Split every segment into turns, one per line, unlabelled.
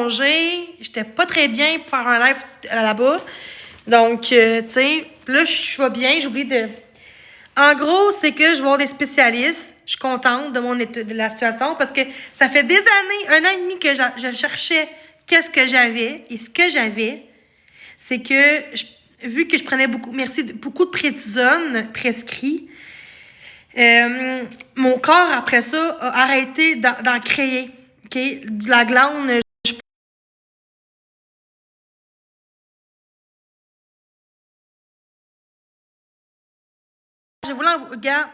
congé, j'étais pas très bien pour faire un live là-bas. Donc, tu sais, là, je vais bien, j'oublie de... En gros, c'est que je vais voir des spécialistes. Je suis contente de la situation parce que ça fait des années, 1 an et demi que je cherchais qu'est-ce que j'avais. Et ce que j'avais, c'est que, vu que je prenais beaucoup de prétisone prescrit, mon corps, après ça, a arrêté d'en créer. OK? De la glande, je voulais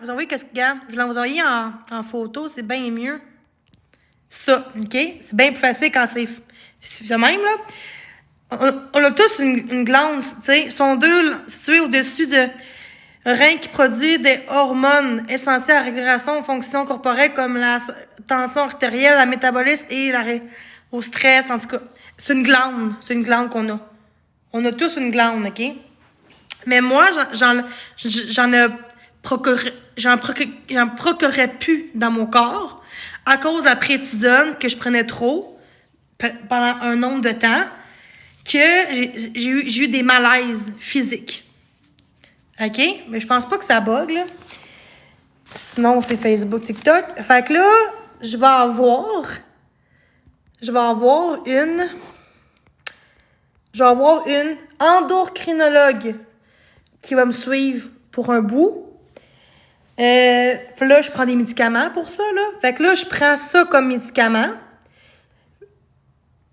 vous envoyer je voulais vous envoyer en photo, c'est bien mieux. Ça, OK? C'est bien plus facile quand c'est ça même, là. On a tous une glande, tu sais, sont deux situés au-dessus de rein qui produit des hormones essentielles à la régulation aux fonctions corporelles comme la tension artérielle, la métabolisme et au stress, en tout cas. C'est une glande qu'on a. On a tous une glande, OK? Mais moi, j'en procurais plus dans mon corps à cause de la prétisone que je prenais trop pendant un nombre de temps que j'ai eu des malaises physiques. OK? Mais je pense pas que ça bug, là. Sinon, c'est Facebook, TikTok. Fait que là, je vais avoir une endocrinologue qui va me suivre pour un bout. Là, je prends des médicaments pour ça, là. Fait que là, je prends ça comme médicament.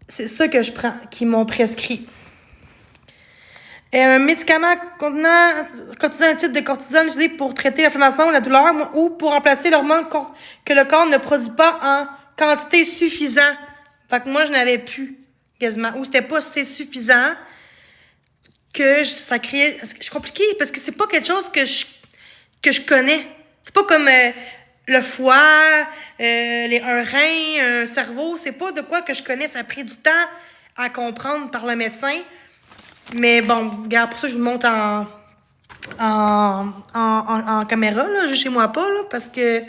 C'est ça que je prends, qu'ils m'ont prescrit. Un médicament contenant un type de cortisone utilisé pour traiter l'inflammation ou la douleur ou pour remplacer l'hormone que le corps ne produit pas en quantité suffisante. Fait que moi, je n'avais plus, quasiment. Ou c'était pas assez suffisant que ça créait... C'est compliqué parce que c'est pas quelque chose que je connais. C'est pas comme le foie, un rein, un cerveau. C'est pas de quoi que je connais. Ça a pris du temps à comprendre par le médecin. Mais bon, regarde, pour ça, je vous montre en caméra, là, juste chez moi pas, là, parce que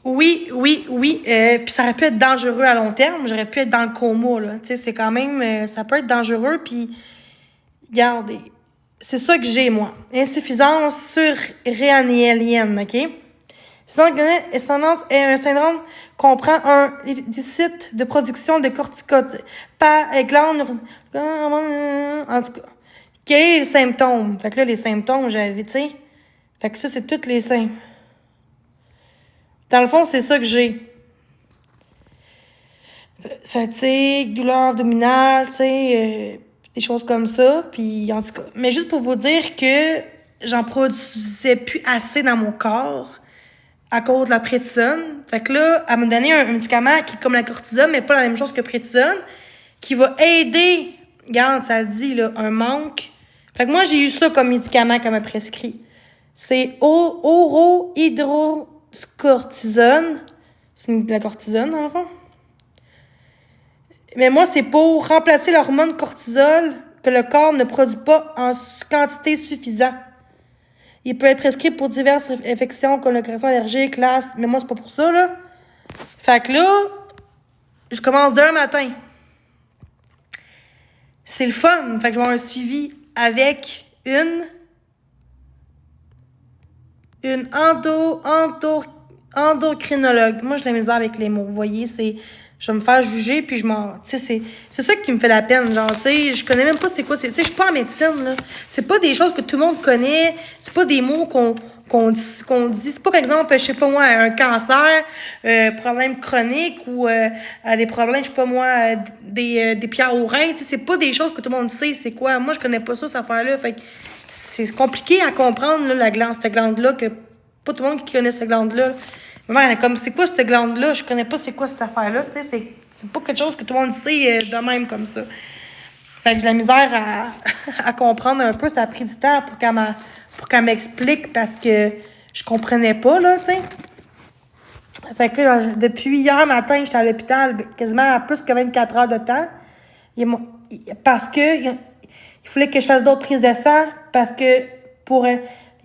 oui, puis ça aurait pu être dangereux à long terme, j'aurais pu être dans le coma, là, tu sais, c'est quand même, ça peut être dangereux, puis, regardez, c'est ça que j'ai, moi, insuffisance surrénalienne, OK? Insuffisance est un syndrome qu'on prend un déficit de production de corticoïdes par glande. En tout cas, quels sont les symptômes? Fait que là, les symptômes, j'avais, tu sais. Fait que ça, c'est tous les symptômes. Dans le fond, c'est ça que j'ai. Fatigue, douleur abdominale, tu sais, des choses comme ça. Puis, en tout cas, mais juste pour vous dire que j'en produisais plus assez dans mon corps à cause de la prétisone. Fait que là, elle m'a donné un médicament qui est comme la cortisone, mais pas la même chose que prétisone, qui va aider, regarde, ça dit, là, un manque. Fait que moi, j'ai eu ça comme médicament qu'elle m'a prescrit. C'est orohydrocortisone. C'est de la cortisone, dans le fond. Mais moi, c'est pour remplacer l'hormone cortisol que le corps ne produit pas en quantité suffisante. Il peut être prescrit pour diverses infections comme l'occasion allergique, l'asthme, mais moi, c'est pas pour ça, là. Fait que là, je commence demain matin. C'est le fun. Fait que je vais avoir un suivi avec une endocrinologue. Moi, je l'ai mis avec les mots. Vous voyez, je vais me faire juger, puis tu sais, c'est ça qui me fait la peine. Genre, tu sais, je connais même pas c'est quoi. Tu sais, je suis pas en médecine, là. C'est pas des choses que tout le monde connaît. C'est pas des mots qu'on dit. C'est pas, par exemple, je sais pas moi, un cancer, problème chronique ou des problèmes, je sais pas moi, des pierres au rein. Tu sais, c'est pas des choses que tout le monde sait. C'est quoi? Moi, je connais pas ça, cette affaire-là. Fait que c'est compliqué à comprendre, là, cette glande-là, que pas tout le monde qui connaît cette glande-là. Ma mère, elle est comme, c'est quoi cette glande-là? Je connais pas c'est quoi cette affaire-là. Tu sais, c'est pas quelque chose que tout le monde sait de même comme ça. Fait que j'ai la misère à comprendre un peu. Ça a pris du temps pour qu'elle m'explique parce que je comprenais pas, là, tu sais. Fait que là, depuis hier matin, j'étais à l'hôpital quasiment plus que 24 heures de temps. Parce que il fallait que je fasse d'autres prises de sang parce que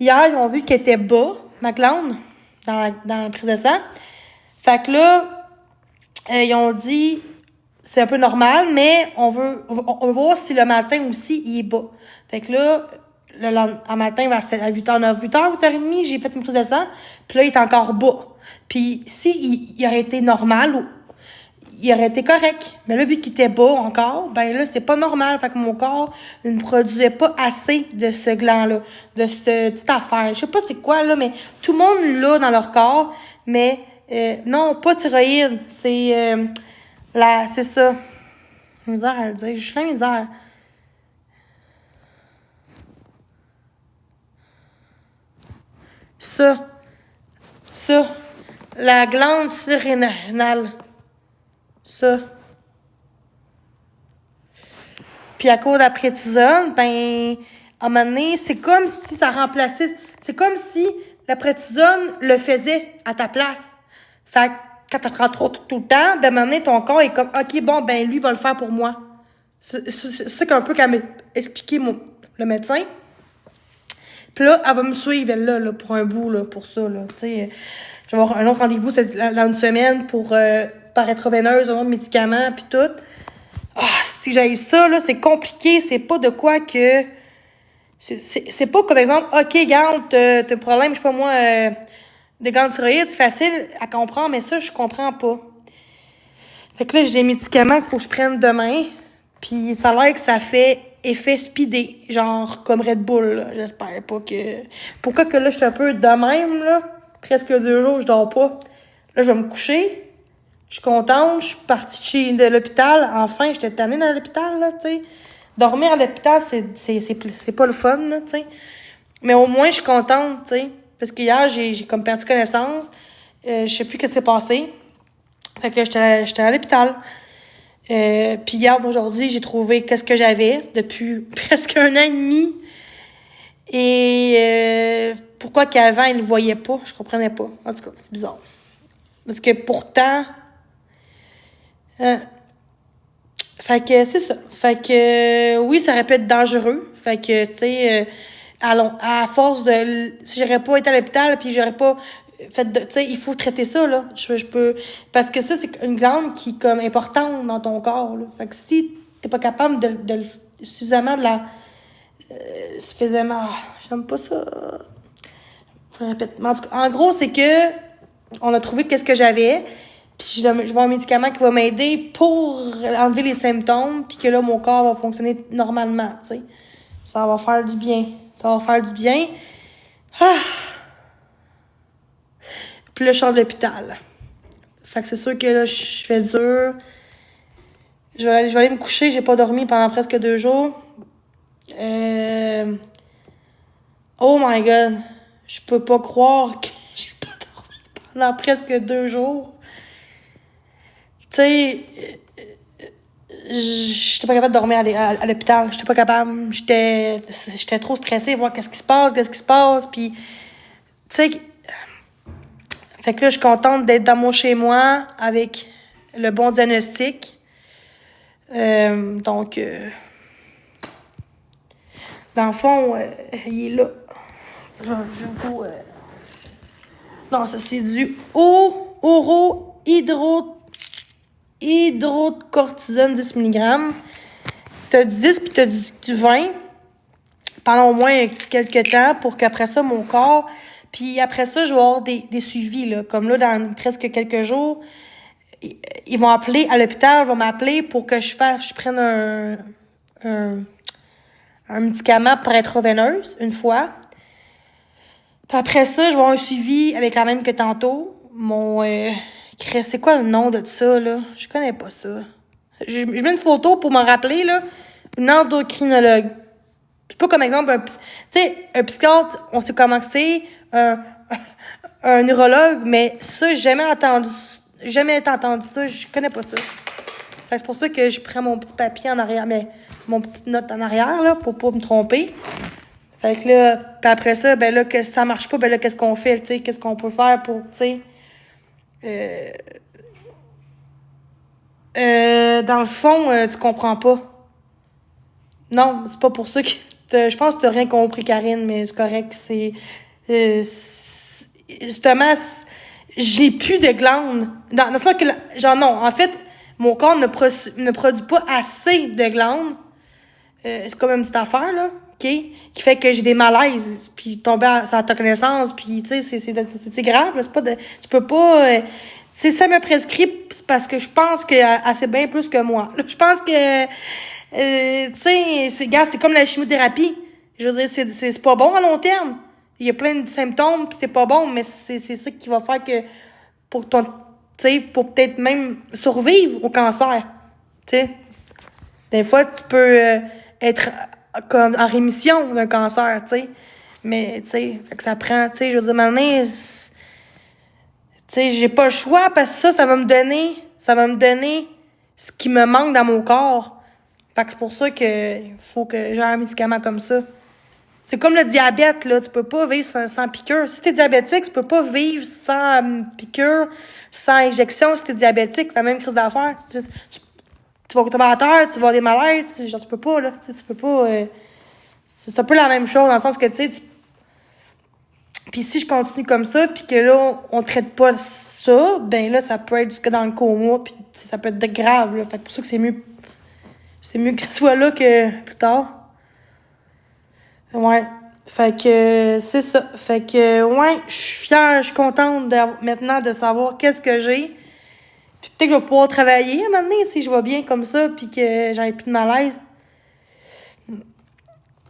hier, ils ont vu qu'elle était bas, ma glande, dans la prise de sang. Fait que là, ils ont dit, c'est un peu normal, mais on veut voir si le matin aussi, il est bas. Fait que là, un matin, à 8h, 8h30, j'ai fait une prise de sang, puis là, il est encore bas. Puis si il aurait été normal, il aurait été correct. Mais là, vu qu'il était bas encore, ben là, c'est pas normal. Fait que mon corps ne produisait pas assez de ce gland-là, de cette petite affaire. Je sais pas c'est quoi, là, mais tout le monde l'a dans leur corps, mais non, pas thyroïde. C'est c'est ça. J'ai misère à le dire. Je suis la misère. Ça. La glande surrénale. Ça. Puis à cause de la prétisone, ben, à un moment donné, c'est comme si ça remplaçait... C'est comme si la prétisone le faisait à ta place. Fait que quand tu prends trop tout le temps, ben, à un moment donné, ton corps est comme, OK, bon, ben, lui va le faire pour moi. C'est ça qu'un peu qu'elle m'a expliqué le médecin. Puis là, elle va me suivre, elle, là, pour un bout, là, pour ça, là. Tu sais, je vais avoir un autre rendez-vous dans une semaine pour par intraveineuse, un autre médicament, puis tout. Ah, si j'ai ça, là, c'est compliqué. C'est pas de quoi que... C'est pas comme exemple, OK, garde, t'as un problème, je sais pas moi, de glande thyroïde, c'est facile à comprendre, mais ça, je comprends pas. Fait que là, j'ai des médicaments qu'il faut que je prenne demain. Puis ça a l'air que ça fait effet speedé, genre comme Red Bull, là. J'espère pas que... Pourquoi que là, je suis un peu de même, là? Presque 2 jours, je dors pas. Là, je vais me coucher. Je suis contente. Je suis partie de l'hôpital. Enfin, j'étais tannée dans l'hôpital, là, tu sais. Dormir à l'hôpital, c'est pas le fun, là, tu sais. Mais au moins, je suis contente, tu sais. Parce qu'hier, j'ai comme perdu connaissance. Je sais plus ce qui s'est passé. Fait que j'étais à l'hôpital. Puis hier, aujourd'hui, j'ai trouvé qu'est-ce que j'avais depuis presque 1 an et demi. Et pourquoi qu'avant, il le voyait pas, je comprenais pas. En tout cas, c'est bizarre. Parce que pourtant... fait que c'est ça. Fait que oui, ça aurait pu être dangereux. Fait que, tu sais, à force de... Si j'aurais pas été à l'hôpital, puis j'aurais pas fait de... Tu sais, il faut traiter ça, là. Je peux... Parce que ça, c'est une glande qui est comme importante dans ton corps, là. Fait que si t'es pas capable de suffisamment de la... suffisamment... J'aime pas ça. Je répète. Mais en gros, c'est que on a trouvé qu'est-ce que j'avais. Puis je vais avoir un médicament qui va m'aider pour enlever les symptômes, puis que là, mon corps va fonctionner normalement, tu sais. Ça va faire du bien. Ça va faire du bien. Ah! Puis là, je sors de l'hôpital. Fait que c'est sûr que là, je fais dur. Je vais aller me coucher. J'ai pas dormi pendant presque 2 jours. Oh my God! Je peux pas croire que j'ai pas dormi pendant presque 2 jours. Tu sais, j'étais pas capable de dormir à l'hôpital. J'étais pas capable. J'étais trop stressée, voir qu'est-ce qui se passe. Puis, tu sais, fait que là, je suis contente d'être dans mon chez-moi avec le bon diagnostic. Donc, dans le fond, il est là. Je vous... Non, ça, c'est du hydrocortisone 10 mg. T'as du 10 puis t'as du 20 pendant au moins quelques temps pour qu'après ça, mon corps... Puis après ça, je vais avoir des suivis, là. Comme là, dans presque quelques jours, ils vont appeler à l'hôpital, ils vont m'appeler pour que je prenne un médicament pour être veineuse une fois. Puis après ça, je vais avoir un suivi avec la même que tantôt. C'est quoi le nom de ça, là? Je connais pas ça. Je mets une photo pour m'en rappeler, là. Une endocrinologue. C'est pas comme exemple tu sais, un psychiatre, on sait comment c'est, un neurologue, mais ça, j'ai jamais entendu ça, je connais pas ça. Fait que c'est pour ça que je prends mon petit papier en arrière, mais mon petite note en arrière, là, pour pas me tromper. Fait que là, puis après ça, ben là, que ça marche pas, ben là, qu'est-ce qu'on fait, tu sais, qu'est-ce qu'on peut faire pour, tu sais... dans le fond, tu comprends pas. Non, c'est pas pour ça que... Je pense que t'as rien compris, Karine, mais c'est correct. Justement, j'ai plus de glandes. Dans le sens que... Genre, non, en fait, mon corps ne produit pas assez de glandes. C'est comme une petite affaire, là, OK? Qui fait que j'ai des malaises, puis tomber à ta connaissance, puis, tu sais, c'est grave, là, c'est pas de... Tu peux pas... tu sais, ça me prescrit, c'est parce que je pense qu'elle sait bien plus que moi. Je pense que... tu sais, c'est comme la chimiothérapie. Je veux dire, c'est pas bon à long terme. Il y a plein de symptômes, puis c'est pas bon, mais c'est ça qui va faire que pour ton... Tu sais, pour peut-être même survivre au cancer. Tu sais, des fois, tu peux être comme en rémission d'un cancer, tu sais. Mais, tu sais, fait que ça prend... Tu sais, je veux dire, maintenant, tu sais, j'ai pas le choix parce que ça va me donner... Ça va me donner ce qui me manque dans mon corps. Fait que c'est pour ça qu'il faut que j'ai un médicament comme ça. C'est comme le diabète, là. Tu peux pas vivre sans piqûre. Si t'es diabétique, tu peux pas vivre sans piqûre, sans injection si t'es diabétique. C'est la même crise d'affaires. Tu vas tomber à terre, tu vas avoir des malaises. Genre, tu peux pas, là. Tu peux pas... c'est un peu la même chose, dans le sens que, tu sais... Puis si je continue comme ça, puis que là, on traite pas ça, ben là, ça peut être jusque dans le coma, puis ça peut être grave, là. Fait que pour ça que c'est mieux... C'est mieux que ça soit là que plus tard. Ouais. Fait que c'est ça. Fait que ouais, je suis fière, je suis contente maintenant de savoir qu'est-ce que j'ai. Puis peut-être que je vais pouvoir travailler à un moment donné si je vais bien comme ça puis que j'avais plus de malaise.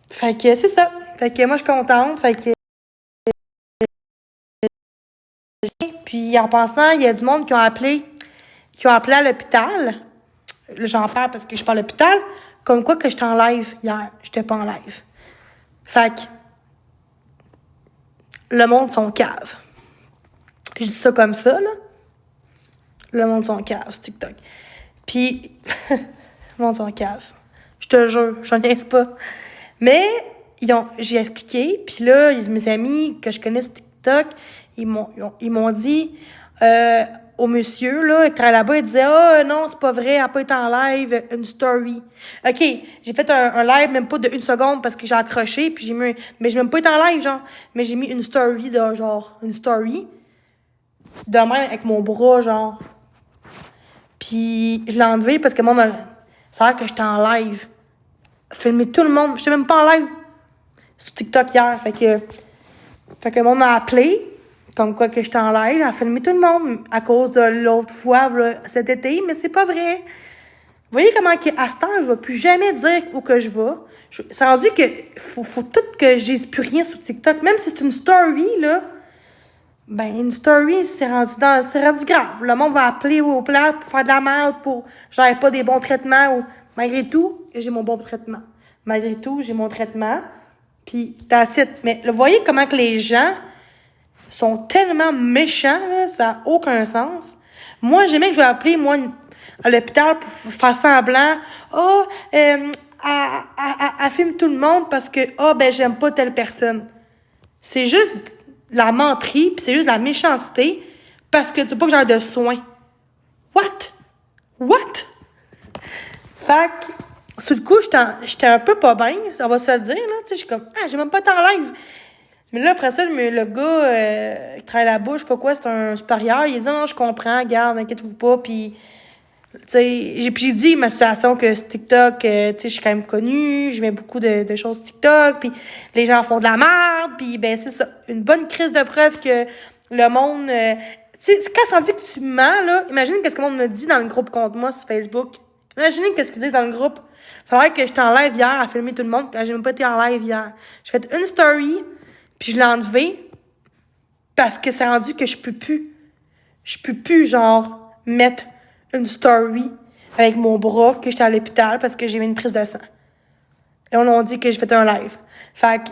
Fait que c'est ça. Fait que moi je suis contente. Fait que puis en pensant, il y a du monde qui ont appelé à l'hôpital. Là, j'en parle parce que je suis pas à l'hôpital. Comme quoi que j'étais en live hier. J'étais pas en live. Fait que le monde sont cave. Je dis ça comme ça, là. Le monde sont cave, c'est TikTok. Puis, le monde sont cave. Je te jure, j'en niaise pas. Mais, j'ai expliqué, puis là, mes amis que je connais sur TikTok, ils m'ont dit, au monsieur, là, qui travaille là-bas, il disait, ah, non, c'est pas vrai, elle n'a pas été en live, une story. OK, j'ai fait un live, même pas de 1 seconde, parce que j'ai accroché, puis mais j'ai même pas été en live, genre. Mais j'ai mis une story de, genre, une story, de même, avec mon bras, genre. Puis je l'ai enlevé parce que moi, ça a l'air que j'étais en live. Filmer tout le monde. J'étais même pas en live sur TikTok hier. Fait que le monde m'a appelé, comme quoi que j'étais en live, à filmer tout le monde à cause de l'autre fois, là, cet été, mais c'est pas vrai. Vous voyez comment à ce temps, je vais plus jamais dire où que je vais. C'est rendu que faut tout que je dise plus rien sur TikTok. Même si c'est une story, là, ben, une story, c'est rendu grave. Le monde va appeler au plat pour faire de la merde, pour j'avais pas des bons traitements, ou malgré tout, j'ai mon bon traitement. Malgré tout, j'ai mon traitement. Puis, that's it. Mais vous voyez comment que les gens sont tellement méchants, là, ça n'a aucun sens. Moi, j'aimais que je vais appeler, moi, à l'hôpital pour faire semblant. Oh, elle filme tout le monde parce que, ben, j'aime pas telle personne. C'est juste la menterie, puis c'est juste la méchanceté, parce que tu veux pas que j'aille de soins. What? Fait que, sur le coup, j'étais un peu pas bien, ça va se le dire, là. Tu sais, je suis comme, j'ai même pas été en live. Mais là, après ça, le gars qui travaille là-bas, je sais pas quoi, c'est un supérieur, il a dit, non, je comprends, garde, inquiète-vous pas, puis... Tu sais, j'ai dit ma situation que sur TikTok, tu sais, je suis quand même connue, je mets beaucoup de choses sur TikTok, puis les gens font de la merde, puis ben c'est ça, une bonne crise de preuve que le monde... tu sais, quand ça dit que tu mens, là, imagine qu'est-ce que le monde me dit dans le groupe contre moi sur Facebook. Imaginez qu'est-ce qu'ils disent dans le groupe. Ça va être que j'étais en live hier à filmer tout le monde, quand j'ai même pas été en live hier. J'ai fait une story, puis je l'ai enlevée, parce que c'est rendu que je peux plus, genre, mettre une story avec mon bras que j'étais à l'hôpital parce que j'ai eu une prise de sang. Et on a dit que j'ai fait un live. Fait que,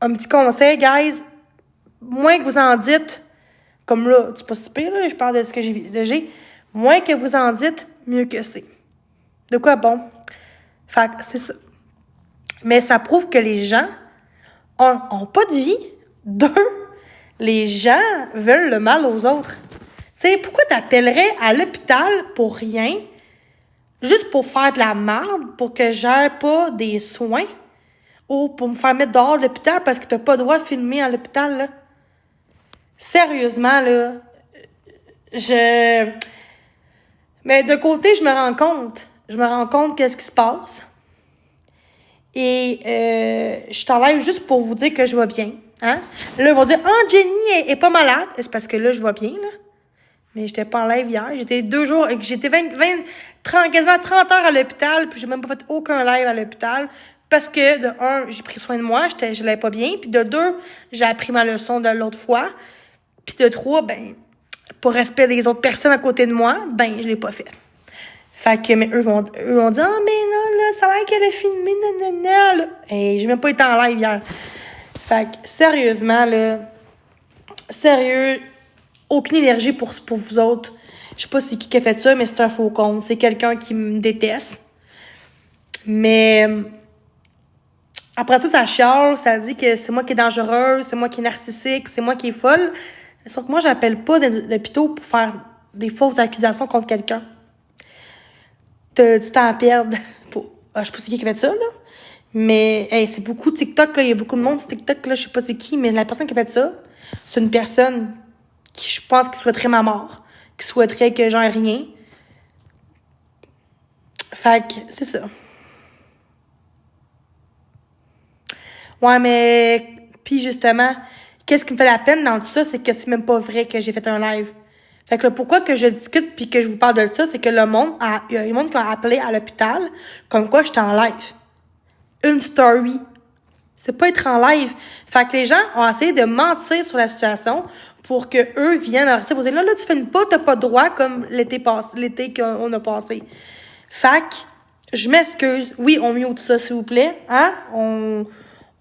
un petit conseil, guys, moins que vous en dites, comme là, c'est pas si pire, là, je parle de ce que j'ai, moins que vous en dites, mieux que c'est. De quoi bon? Fait que c'est ça. Mais ça prouve que les gens ont pas de vie. 2, les gens veulent le mal aux autres. Tu sais, pourquoi t'appellerais à l'hôpital pour rien, juste pour faire de la merde, pour que j'aie pas des soins, ou pour me faire mettre dehors de l'hôpital parce que t'as pas le droit de filmer à l'hôpital, là? Sérieusement, là, Mais de côté, je me rends compte. Je me rends compte qu'est-ce qui se passe. Et je suis en live juste pour vous dire que je vais bien. Hein? Là, ils vont dire « Ah, Jenny est pas malade. » C'est parce que là, je vais bien, là. Mais j'étais pas en live hier. J'étais 2 jours... J'étais 30, quasiment 30 heures à l'hôpital, puis j'ai même pas fait aucun live à l'hôpital. Parce que, de un, j'ai pris soin de moi, je l'avais pas bien. Puis de deux, j'ai appris ma leçon de l'autre fois. Puis de trois, ben, pour respect des autres personnes à côté de moi, ben, je l'ai pas fait. Fait que, mais eux vont dire, ah, mais non, là, ça a l'air qu'elle a filmé, nanana, là. Et j'ai même pas été en live hier. Fait que, sérieusement, là, sérieux, aucune énergie pour vous autres. Je sais pas c'est qui a fait ça, mais c'est un faux compte. C'est quelqu'un qui me déteste. Mais après ça chiale, ça dit que c'est moi qui est dangereuse, c'est moi qui est narcissique, c'est moi qui est folle. Sauf que moi, j'appelle pas d'hôpitaux pour faire des fausses accusations contre quelqu'un. Du temps à perdre. Je sais pas c'est qui a fait ça, là. Mais hey, c'est beaucoup de TikTok, là. Il y a beaucoup de monde sur TikTok, là. Je sais pas c'est qui, mais la personne qui a fait ça, c'est une personne qui, je pense, qui souhaiterait ma mort. Qui souhaiterait que j'en ai rien. Fait que, c'est ça. Ouais, mais... Puis justement, qu'est-ce qui me fait la peine dans tout ça, c'est que c'est même pas vrai que j'ai fait un live. Fait que là, pourquoi que je discute puis que je vous parle de ça, c'est que il y a du monde qui a appelé à l'hôpital comme quoi j'étais en live. Une story. C'est pas être en live. Fait que les gens ont essayé de mentir sur la situation pour que eux viennent arrêter de dire là, tu fais pas, t'as pas de droit comme l'été qu'on a passé. Fait que, je m'excuse. Oui, on mute ça, s'il vous plaît. Hein?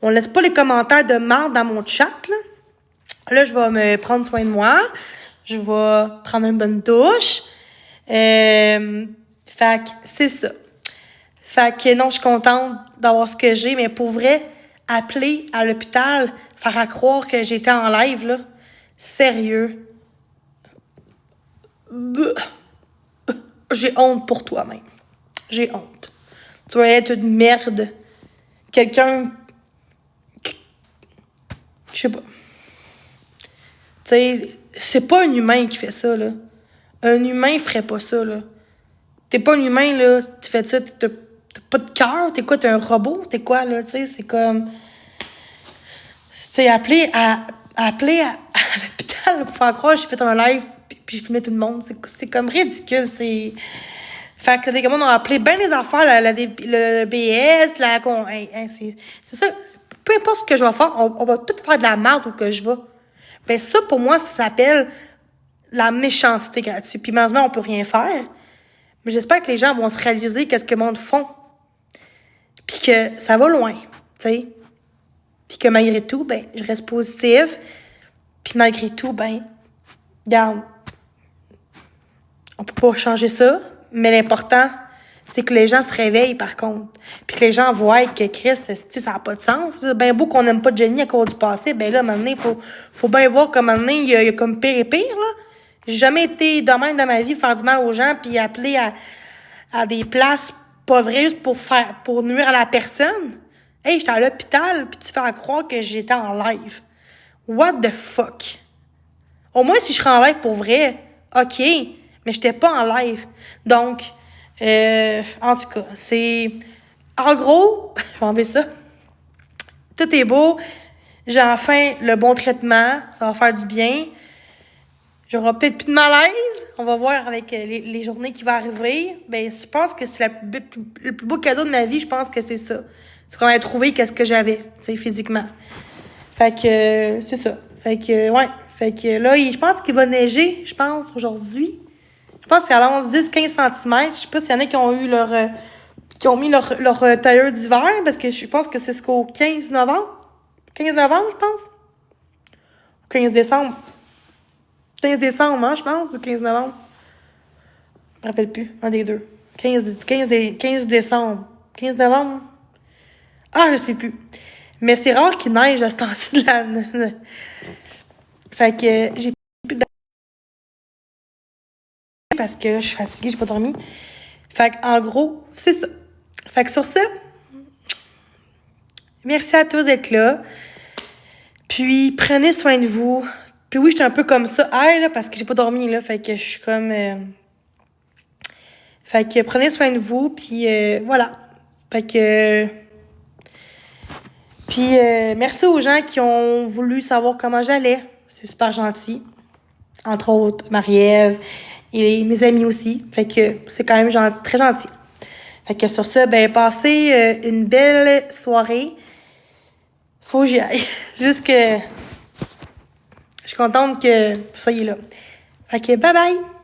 On laisse pas les commentaires de marde dans mon chat, là. Là, je vais me prendre soin de moi. Je vais prendre une bonne douche. Fait que c'est ça. Fait que non, je suis contente d'avoir ce que j'ai, mais pour vrai, appeler à l'hôpital, faire à croire que j'étais en live, là, sérieux. J'ai honte pour toi-même. J'ai honte. Tu dois être une merde. Quelqu'un... Je sais pas. Tu sais, c'est pas un humain qui fait ça, là. Un humain ferait pas ça, là. T'es pas un humain, là. Tu fais ça, t'as pas de cœur. T'es quoi, t'es un robot? T'es quoi, là? Tu sais, c'est comme... C'est appeler à l'hôpital pour faire croire que j'ai fait un live puis je filmais tout le monde. C'est comme ridicule. C'est... Fait que des gars ont appelé bien les affaires, le BS, c'est ça. Peu importe ce que je vais faire, on va tout faire de la merde où que je vais. Ben ça, pour moi, ça s'appelle la méchanceté gratuite. Puis malheureusement, on peut rien faire. Mais j'espère que les gens vont se réaliser qu'est-ce que le monde font. Puis que ça va loin, tu sais. Puis que malgré tout, ben, je reste positive. Puis malgré tout, ben, regarde, on peut pas changer ça. Mais l'important, c'est que les gens se réveillent, par contre. Puis que les gens voient que Chris, ça n'a pas de sens. C'est bien beau qu'on n'aime pas Jenny à cause du passé. Ben là, maintenant, il faut bien voir que maintenant, il y a comme pire et pire, là. J'ai jamais été de même dans ma vie, faire du mal aux gens, puis appeler à des places pas vraies juste pour nuire à la personne. Hey, j'étais à l'hôpital, puis tu fais croire que j'étais en live. What the fuck? Au moins, si je serais en live pour vrai, OK, mais j'étais pas en live. Donc, en tout cas, c'est... En gros, je vais enlever ça. Tout est beau. J'ai enfin le bon traitement. Ça va faire du bien. J'aurai peut-être plus de malaise. On va voir avec les journées qui vont arriver. Ben, je pense que c'est le plus beau cadeau de ma vie. Je pense que c'est ça. C'est qu'on a trouvé qu'est-ce que j'avais, tu sais, physiquement. Fait que, c'est ça. Fait que, ouais. Fait que là, je pense qu'il va neiger, je pense, aujourd'hui. Je pense qu'à 11, 10, 15 cm. Je sais pas s'il y en a qui ont eu qui ont mis leur tailleur d'hiver, parce que je pense que c'est jusqu'au 15 novembre. 15 novembre, je pense. Ou 15 décembre. 15 décembre, hein, je pense, ou 15 novembre. Je me rappelle plus, un des deux. 15 décembre. 15 novembre. Ah, je sais plus. Mais c'est rare qu'il neige à ce temps-ci de l'année. Fait que j'ai plus de... parce que je suis fatiguée, j'ai pas dormi. Fait que, en gros, c'est ça. Fait que sur ça, merci à tous d'être là. Puis, prenez soin de vous. Puis oui, j'étais un peu comme ça, là, parce que j'ai pas dormi, là. Fait que je suis comme... Fait que prenez soin de vous, puis voilà. Fait que... Puis merci aux gens qui ont voulu savoir comment j'allais. C'est super gentil. Entre autres, Marie-Ève et mes amis aussi. Fait que c'est quand même gentil, très gentil. Fait que sur ça, ben passez une belle soirée. Faut que j'y aille. Juste que je suis contente que vous soyez là. Fait que bye bye!